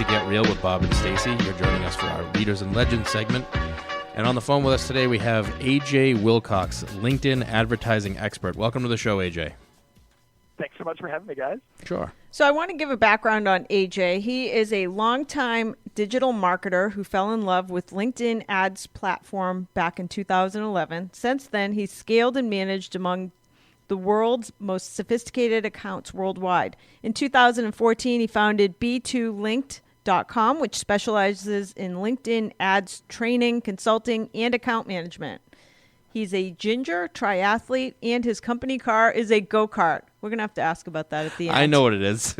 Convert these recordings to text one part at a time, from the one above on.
to Get Real with Bob and Stacy. You're joining us for our Leaders and Legends segment. And on the phone with us today, we have AJ Wilcox, LinkedIn advertising expert. Welcome to the show, AJ. Thanks so much for having me, guys. Sure. So I want to give a background on AJ. He is a longtime digital marketer who fell in love with LinkedIn ads platform back in 2011. Since then, he's scaled and managed among the world's most sophisticated accounts worldwide. In 2014, he founded B2Linked.com, which specializes in LinkedIn ads training, consulting, and account management. He's a ginger triathlete, and his company car is a go-kart. We're going to have to ask about that at the end. I know what it is.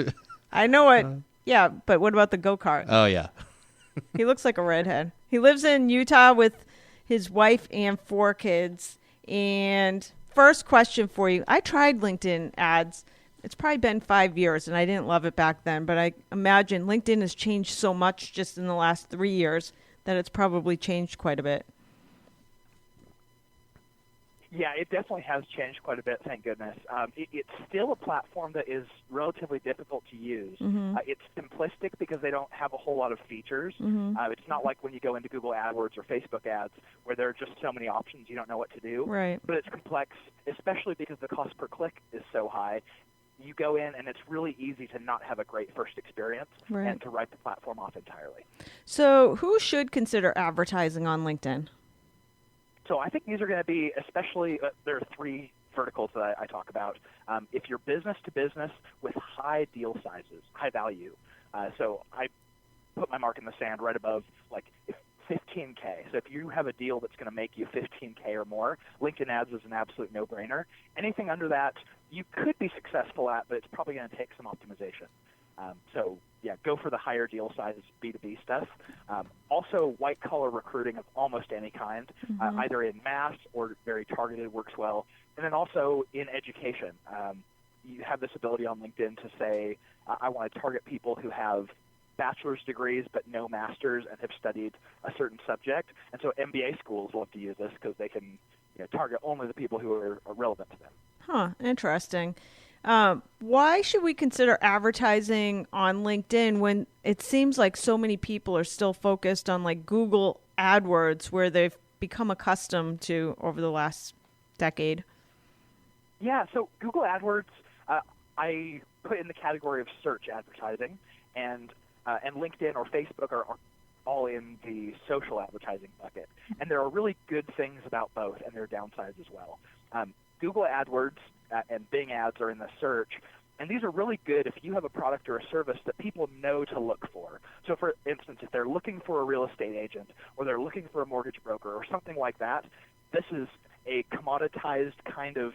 I know it. Yeah, but what about the go-kart? Oh, yeah. He looks like a redhead. He lives in Utah with his wife and 4 kids. And first question for you. I tried LinkedIn ads. It's probably been 5 years, and I didn't love it back then. But I imagine LinkedIn has changed so much just in the last 3 years that it's probably changed quite a bit. Yeah, it definitely has changed quite a bit, thank goodness. It's still a platform that is relatively difficult to use. Mm-hmm. It's simplistic because they don't have a whole lot of features. Mm-hmm. It's not like when you go into Google AdWords or Facebook ads where there are just so many options you don't know what to do. Right. But it's complex, especially because the cost per click is so high. You go in, and it's really easy to not have a great first experience and to write the platform off entirely. So who should consider advertising on LinkedIn? So I think these are going to be especially, there are 3 verticals that I talk about. If you're business to business with high deal sizes, high value. So I put my mark in the sand right above like $15K. So if you have a deal that's going to make you $15K or more, LinkedIn ads is an absolute no-brainer. Anything under that, you could be successful at, but it's probably going to take some optimization. So yeah, go for the higher deal size B2B stuff. Also, white-collar recruiting of almost any kind, either in mass or very targeted works well. And then also in education. You have this ability on LinkedIn to say, I want to target people who have bachelor's degrees but no master's and have studied a certain subject. And so MBA schools love to use this because they can target only the people who are relevant to them. Huh, interesting. Why should we consider advertising on LinkedIn when it seems like so many people are still focused on like Google AdWords, where they've become accustomed to over the last decade? Yeah, so Google AdWords, I put in the category of search advertising, and LinkedIn or Facebook are all in the social advertising bucket. And there are really good things about both, and there are downsides as well. Google AdWords and Bing ads are in the search, and these are really good if you have a product or a service that people know to look for. So for instance, if they're looking for a real estate agent or they're looking for a mortgage broker or something like that, this is a commoditized kind of,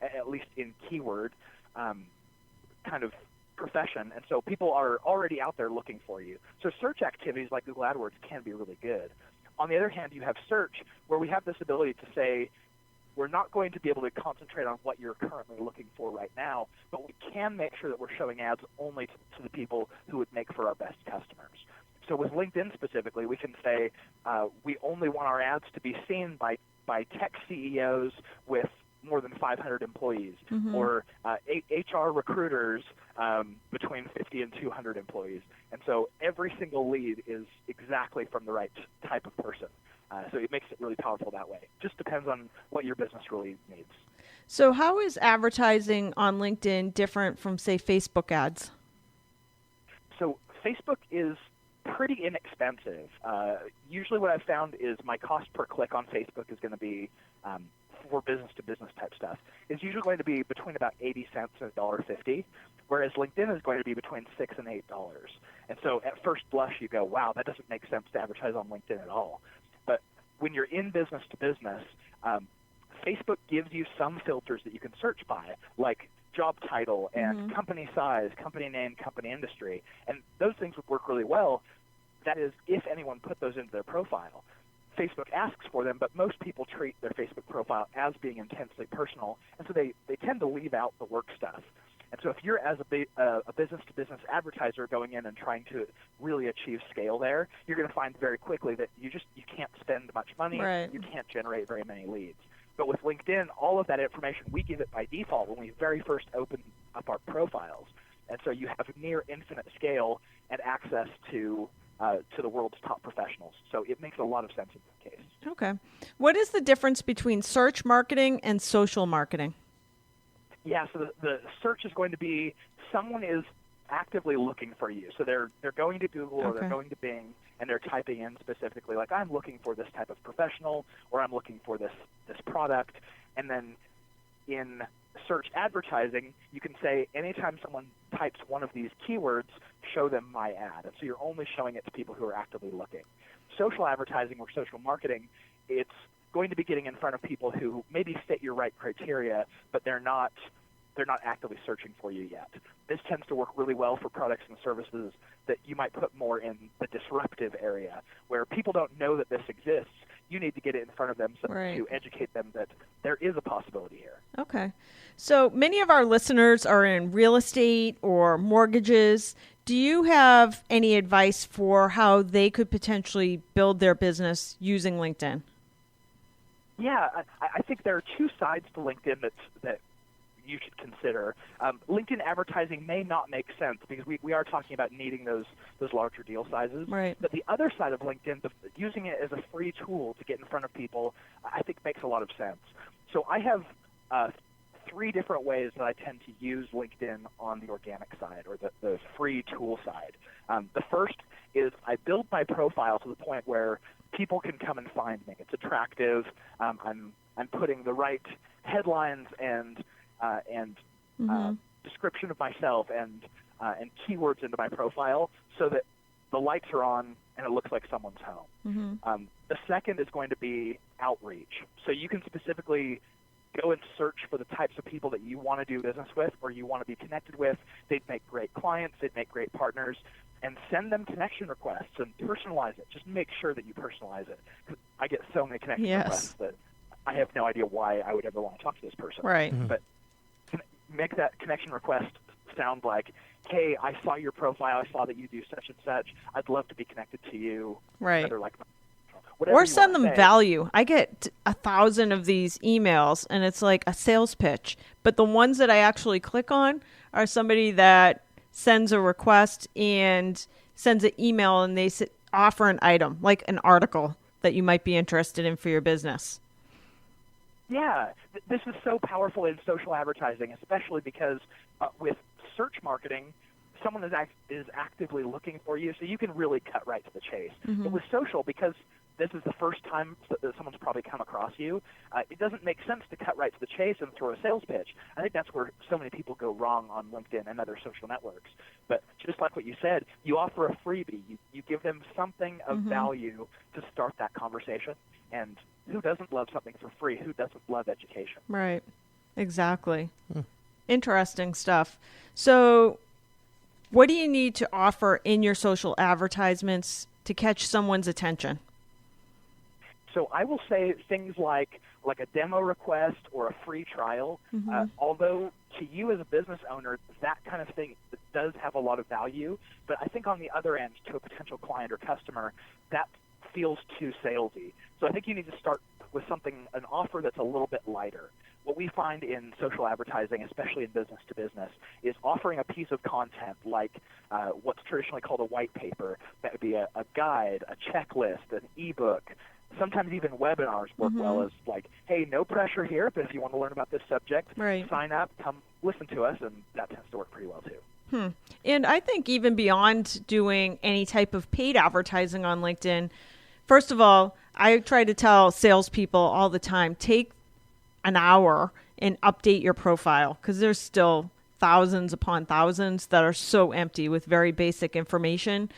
at least in keyword, kind of profession, and so people are already out there looking for you. So search activities like Google AdWords can be really good. On the other hand, you have search, where we have this ability to say, we're not going to be able to concentrate on what you're currently looking for right now, but we can make sure that we're showing ads only to the people who would make for our best customers. So with LinkedIn specifically, we can say we only want our ads to be seen by tech CEOs with more than 500 employees, or HR recruiters between 50 and 200 employees. And so every single lead is exactly from the right type of person. So it makes it really powerful that way. Just depends on what your business really needs. So how is advertising on LinkedIn different from, say, Facebook ads? So Facebook is pretty inexpensive. Usually what I've found is my cost per click on Facebook is going to be, for business-to-business type stuff, is usually going to be between about 80 cents and $1.50, whereas LinkedIn is going to be between $6 and $8. And so at first blush you go, wow, that doesn't make sense to advertise on LinkedIn at all. But when you're in business-to-business, Facebook gives you some filters that you can search by, like job title and company size, company name, company industry. And those things would work really well. That is, if anyone put those into their profile. Facebook asks for them, but most people treat their Facebook profile as being intensely personal, and so they tend to leave out the work stuff. And so if you're as a business-to-business advertiser going in and trying to really achieve scale there, you're going to find very quickly that you can't spend much money, right. You can't generate very many leads. But with LinkedIn, all of that information, we give it by default when we very first open up our profiles. And so you have near infinite scale and access to the world's top professionals. So it makes a lot of sense in this case. Okay. What is the difference between search marketing and social marketing? Yeah, so the search is going to be someone is actively looking for you. So they're going to Google or they're going to Bing and they're typing in specifically like, I'm looking for this type of professional or I'm looking for this product. And then in search advertising, you can say anytime someone types one of these keywords, show them my ad. And so you're only showing it to people who are actively looking. Social advertising or social marketing, it's going to be getting in front of people who maybe fit your right criteria, but they're not actively searching for you yet. This tends to work really well for products and services that you might put more in the disruptive area, where people don't know that this exists. You need to get it in front of them to educate them that there is a possibility here. Okay. So many of our listeners are in real estate or mortgages. Do you have any advice for how they could potentially build their business using LinkedIn? Yeah, I think there are two sides to LinkedIn that you should consider. LinkedIn advertising may not make sense because we are talking about needing those larger deal sizes. Right. But the other side of LinkedIn, using it as a free tool to get in front of people, I think makes a lot of sense. So I have 3 different ways that I tend to use LinkedIn on the organic side or the free tool side. The first is I build my profile to the point where people can come and find me. It's attractive. I'm putting the right headlines and description of myself and keywords into my profile so that the lights are on and it looks like someone's home. The second is going to be outreach. So you can specifically go and search for the types of people that you want to do business with or you want to be connected with. They'd make great clients. They'd make great partners. And send them connection requests and personalize it. Just make sure that you personalize it. I get so many connection requests that I have no idea why I would ever want to talk to this person. Right. But make that connection request sound like, hey, I saw your profile. I saw that you do such and such. I'd love to be connected to you. Right. Or send them value. I get 1,000 of these emails, and it's like a sales pitch. But the ones that I actually click on are somebody that sends a request and sends an email, and they offer an item, like an article that you might be interested in for your business. Yeah, this is so powerful in social advertising, especially because with search marketing, someone is actively looking for you, so you can really cut right to the chase. But with social, because this is the first time that someone's probably come across you, it doesn't make sense to cut right to the chase and throw a sales pitch. I think that's where so many people go wrong on LinkedIn and other social networks. But just like what you said, you offer a freebie. You give them something of value to start that conversation. And who doesn't love something for free? Who doesn't love education? Right. Exactly. Interesting stuff. So what do you need to offer in your social advertisements to catch someone's attention? So I will say things like a demo request or a free trial, although to you as a business owner, that kind of thing does have a lot of value. But I think on the other end, to a potential client or customer, that feels too salesy. So I think you need to start with an offer that's a little bit lighter. What we find in social advertising, especially in business to business, is offering a piece of content like what's traditionally called a white paper. That would be a guide, a checklist, an ebook. Sometimes even webinars work well as like, hey, no pressure here, but if you want to learn about this subject, sign up, come listen to us, and that tends to work pretty well too. And I think even beyond doing any type of paid advertising on LinkedIn, first of all, I try to tell salespeople all the time, take an hour and update your profile because there's still thousands upon thousands that are so empty with very basic information.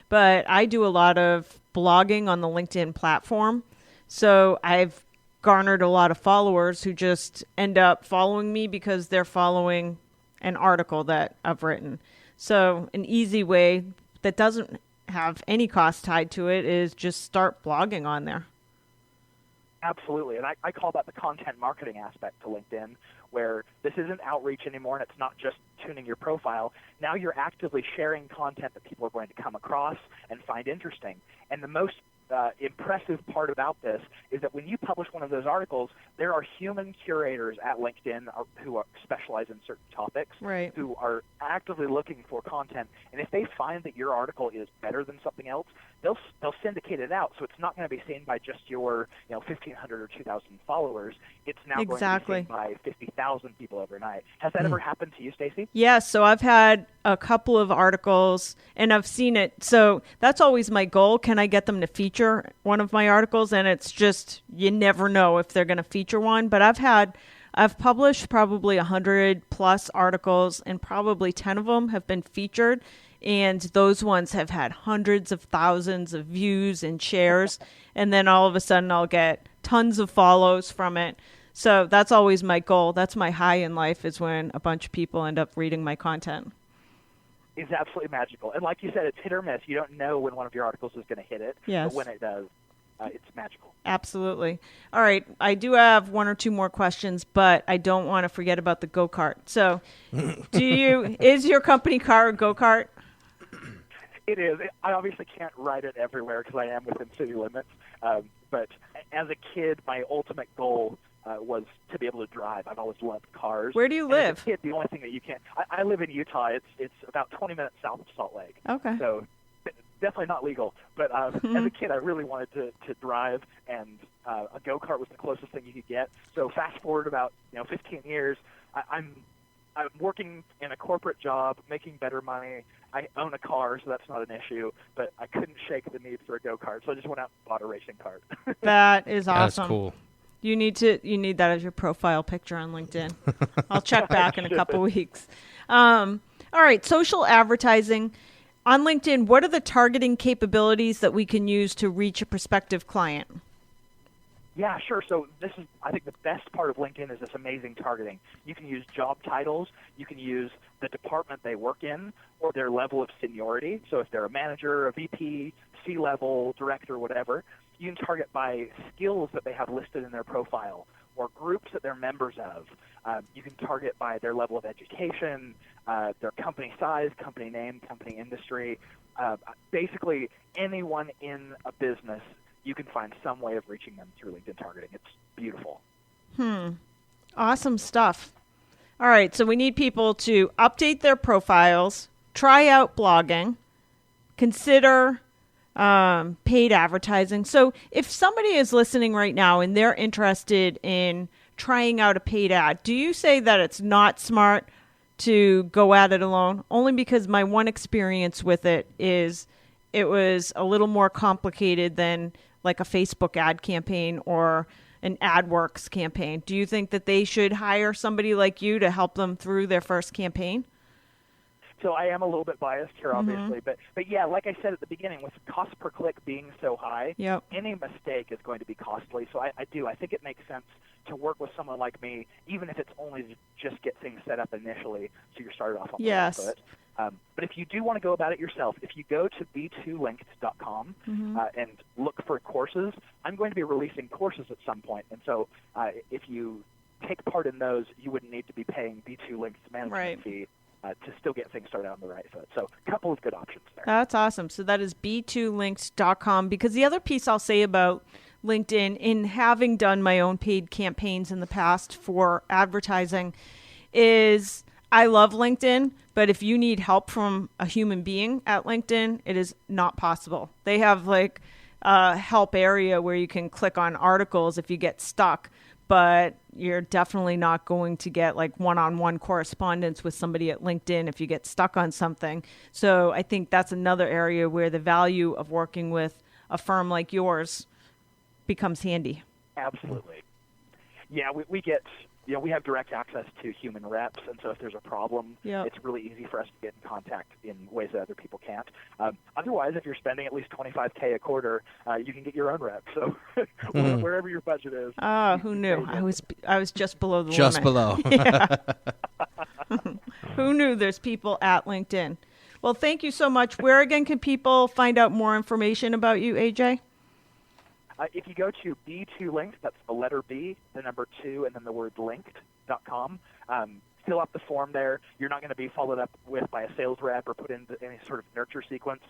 But I do a lot of blogging on the LinkedIn platform. So I've garnered a lot of followers who just end up following me because they're following an article that I've written. So an easy way that doesn't have any cost tied to it is just start blogging on there. Absolutely. And I call that the content marketing aspect to LinkedIn, where this isn't outreach anymore and it's not just tuning your profile. Now you're actively sharing content that people are going to come across and find interesting. And the most impressive part about this is that when you publish one of those articles, there are human curators at LinkedIn who specialize in certain topics, right, who are actively looking for content. And if they find that your article is better than something else, they'll syndicate it out. So it's not going to be seen by just your 1,500 or 2,000 followers. It's now going to be seen by 50,000 people overnight. Has that ever happened to you, Stacy? Yes. So I've had a couple of articles, and I've seen it. So that's always my goal. Can I get them to feature one of my articles? And it's just, you never know if they're going to feature one. But I've published probably 100 plus articles, and probably 10 of them have been featured. And those ones have had hundreds of thousands of views and shares. And then all of a sudden I'll get tons of follows from it. So that's always my goal. That's my high in life, is when a bunch of people end up reading my content. It's absolutely magical. And like you said, it's hit or miss. You don't know when one of your articles is going to hit it. Yes. But when it does, it's magical. Absolutely. All right. I do have one or two more questions, but I don't want to forget about the go-kart. So is your company car a go-kart? It is. I obviously can't ride it everywhere because I am within city limits. But as a kid, my ultimate goal was to be able to drive. I've always loved cars. Where do you live? As a kid, the only thing that you can't... I live in Utah. It's about 20 minutes south of Salt Lake. Okay. So definitely not legal. But as a kid, I really wanted to drive, and a go-kart was the closest thing you could get. So fast forward about 15 years, I'm working in a corporate job, making better money. I own a car, so that's not an issue, but I couldn't shake the need for a go-kart, so I just went out and bought a racing cart. That is awesome. That's cool. You need that as your profile picture on LinkedIn. I'll check back in a couple weeks. All right, social advertising. On LinkedIn, what are the targeting capabilities that we can use to reach a prospective client? Yeah, sure. So I think the best part of LinkedIn is this amazing targeting. You can use job titles. You can use the department they work in or their level of seniority. So if they're a manager, a VP, C-level, director, whatever, you can target by skills that they have listed in their profile or groups that they're members of. You can target by their level of education, their company size, company name, company industry. Basically, anyone in a business, you can find some way of reaching them through LinkedIn targeting. It's beautiful. Awesome stuff. All right, so we need people to update their profiles, try out blogging, consider paid advertising. So if somebody is listening right now and they're interested in trying out a paid ad, do you say that it's not smart to go at it alone? Only because my one experience with it is it was a little more complicated than like a Facebook ad campaign or an AdWorks campaign. Do you think that they should hire somebody like you to help them through their first campaign? So I am a little bit biased here, obviously, but yeah, like I said at the beginning, with cost per click being so high, any mistake is going to be costly. So I think it makes sense to work with someone like me, even if it's only to just get things set up initially, so you're started off on the right foot. But if you do want to go about it yourself, if you go to b2linked.com and look for courses, I'm going to be releasing courses at some point. And so if you take part in those, you wouldn't need to be paying B2Linked's management fee to still get things started on the right foot. So a couple of good options there. That's awesome. So that is b2linked.com. Because the other piece I'll say about LinkedIn, in having done my own paid campaigns in the past for advertising, is I love LinkedIn, but if you need help from a human being at LinkedIn, it is not possible. They have like a help area where you can click on articles if you get stuck, but you're definitely not going to get like one-on-one correspondence with somebody at LinkedIn if you get stuck on something. So I think that's another area where the value of working with a firm like yours becomes handy. Absolutely. Yeah, we get, we have direct access to human reps, and so if there's a problem, it's really easy for us to get in contact in ways that other people can't. Otherwise, if you're spending at least $25K a quarter, you can get your own rep. So wherever your budget is. Oh, who knew? I was just below the limit. Just below. Who knew there's people at LinkedIn? Well, thank you so much. Where again can people find out more information about you, AJ? If you go to B2Linked, that's the letter B, the number 2, and then the word linked.com, fill out the form there. You're not going to be followed up with by a sales rep or put into any sort of nurture sequence.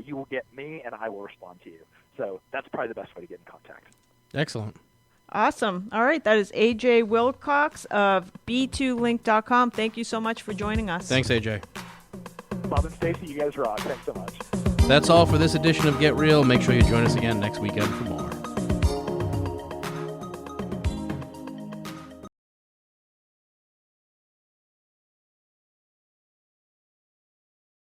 You will get me, and I will respond to you. So that's probably the best way to get in contact. Excellent. Awesome. All right. That is AJ Wilcox of b2link.com. Thank you so much for joining us. Thanks, AJ. Bob and Stacy, you guys rock. Thanks so much. That's all for this edition of Get Real. Make sure you join us again next weekend for more.